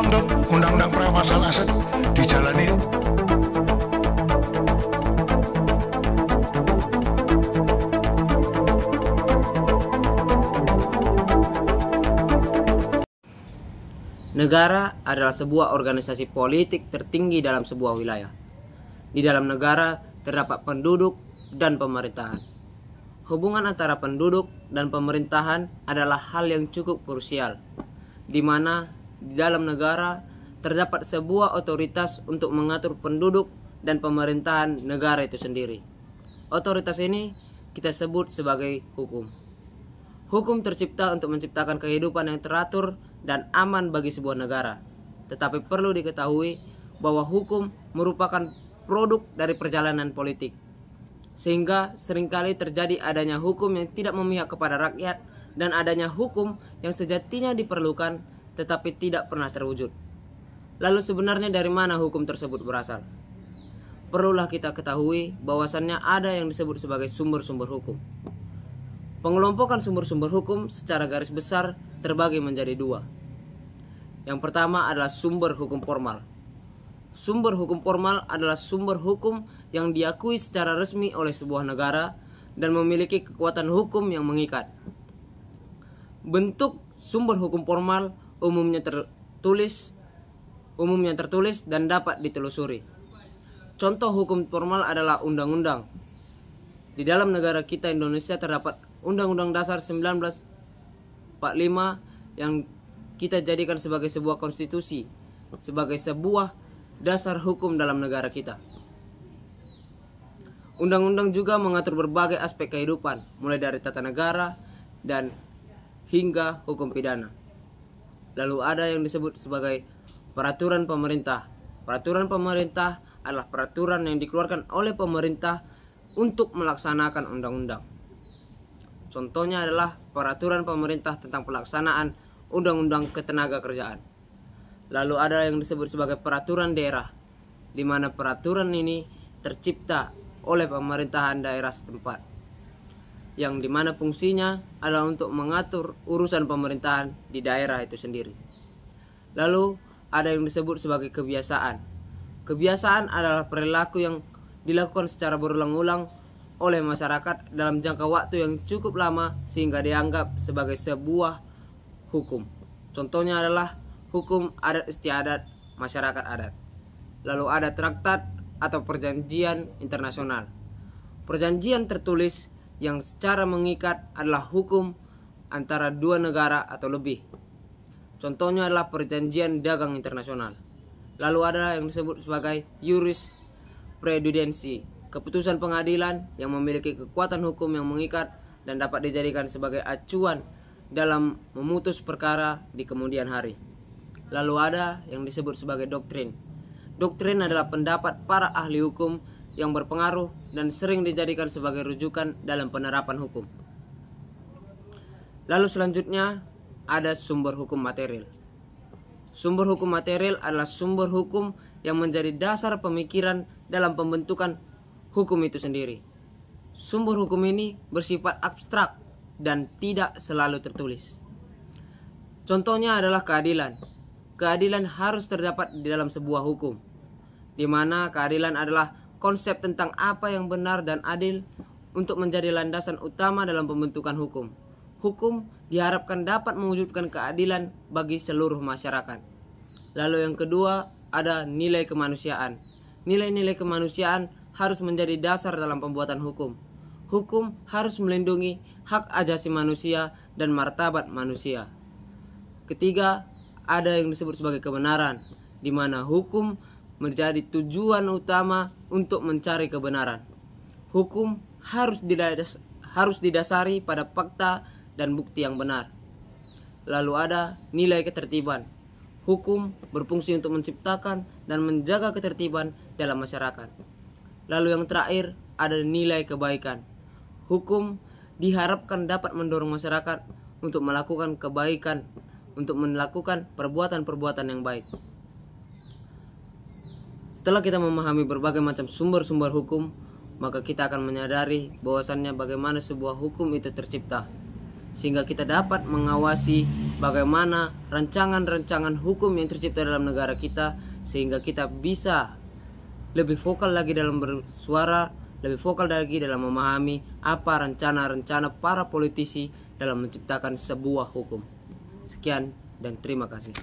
menuntut undang-undang perampasan aset dijalani. Negara adalah sebuah organisasi politik tertinggi dalam sebuah wilayah. Di dalam negara terdapat penduduk dan pemerintahan. Hubungan antara penduduk dan pemerintahan adalah hal yang cukup krusial, di mana di dalam negara terdapat sebuah otoritas untuk mengatur penduduk dan pemerintahan negara itu sendiri. Otoritas ini kita sebut sebagai hukum. Hukum tercipta untuk menciptakan kehidupan yang teratur dan aman bagi sebuah negara. Tetapi perlu diketahui bahwa hukum merupakan produk dari perjalanan politik. Sehingga seringkali terjadi adanya hukum yang tidak memihak kepada rakyat dan adanya hukum yang sejatinya diperlukan tetapi tidak pernah terwujud. Lalu sebenarnya dari mana hukum tersebut berasal? Perlulah kita ketahui bahwasannya ada yang disebut sebagai sumber-sumber hukum. Pengelompokan sumber-sumber hukum secara garis besar terbagi menjadi dua. Yang pertama adalah sumber hukum formal. Sumber hukum formal adalah sumber hukum yang diakui secara resmi oleh sebuah negara dan memiliki kekuatan hukum yang mengikat. Bentuk sumber hukum formal umumnya tertulis dan dapat ditelusuri. Contoh hukum formal adalah undang-undang. Di dalam negara kita Indonesia terdapat Undang-Undang Dasar 1945 yang kita jadikan sebagai sebuah konstitusi, sebagai sebuah dasar hukum dalam negara kita. Undang-undang juga mengatur berbagai aspek kehidupan, mulai dari tata negara dan hingga hukum pidana. Lalu ada yang disebut sebagai peraturan pemerintah. Peraturan pemerintah adalah peraturan yang dikeluarkan oleh pemerintah untuk melaksanakan undang-undang. Contohnya adalah peraturan pemerintah tentang pelaksanaan Undang-Undang Ketenagakerjaan. Lalu ada yang disebut sebagai peraturan daerah, di mana peraturan ini tercipta oleh pemerintahan daerah setempat, yang dimana fungsinya adalah untuk mengatur urusan pemerintahan di daerah itu sendiri. Lalu ada yang disebut sebagai kebiasaan. Kebiasaan adalah perilaku yang dilakukan secara berulang-ulang oleh masyarakat dalam jangka waktu yang cukup lama sehingga dianggap sebagai sebuah hukum. Contohnya adalah hukum adat istiadat masyarakat adat. Lalu ada traktat atau perjanjian internasional. Perjanjian tertulis yang secara mengikat adalah hukum antara dua negara atau lebih. Contohnya adalah perjanjian dagang internasional. Lalu ada yang disebut sebagai jurisprudensi, keputusan pengadilan yang memiliki kekuatan hukum yang mengikat dan dapat dijadikan sebagai acuan dalam memutus perkara di kemudian hari. Lalu ada yang disebut sebagai doktrin. Doktrin adalah pendapat para ahli hukum yang berpengaruh dan sering dijadikan sebagai rujukan dalam penerapan hukum. Lalu selanjutnya ada sumber hukum material. Sumber hukum material adalah sumber hukum yang menjadi dasar pemikiran dalam pembentukan hukum itu sendiri. Sumber hukum ini bersifat abstrak dan tidak selalu tertulis. Contohnya adalah keadilan. Keadilan harus terdapat di dalam sebuah hukum, di mana keadilan adalah konsep tentang apa yang benar dan adil untuk menjadi landasan utama dalam pembentukan hukum. Hukum diharapkan dapat mewujudkan keadilan bagi seluruh masyarakat. Lalu yang kedua ada nilai kemanusiaan. Nilai-nilai kemanusiaan harus menjadi dasar dalam pembuatan hukum. Hukum harus melindungi hak asasi manusia dan martabat manusia. Ketiga, ada yang disebut sebagai kebenaran, di mana hukum menjadi tujuan utama untuk mencari kebenaran. Hukum harus didasari pada fakta dan bukti yang benar. Lalu ada nilai ketertiban. Hukum berfungsi untuk menciptakan dan menjaga ketertiban dalam masyarakat. Lalu yang terakhir ada nilai kebaikan. Hukum diharapkan dapat mendorong masyarakat untuk melakukan kebaikan, untuk melakukan perbuatan-perbuatan yang baik. Setelah kita memahami berbagai macam sumber-sumber hukum, maka kita akan menyadari bahwasannya bagaimana sebuah hukum itu tercipta. sehingga kita dapat mengawasi bagaimana rancangan-rancangan hukum yang tercipta dalam negara kita, sehingga kita bisa lebih vokal lagi dalam bersuara, lebih vokal lagi dalam memahami apa rencana-rencana para politisi dalam menciptakan sebuah hukum. Sekian dan terima kasih.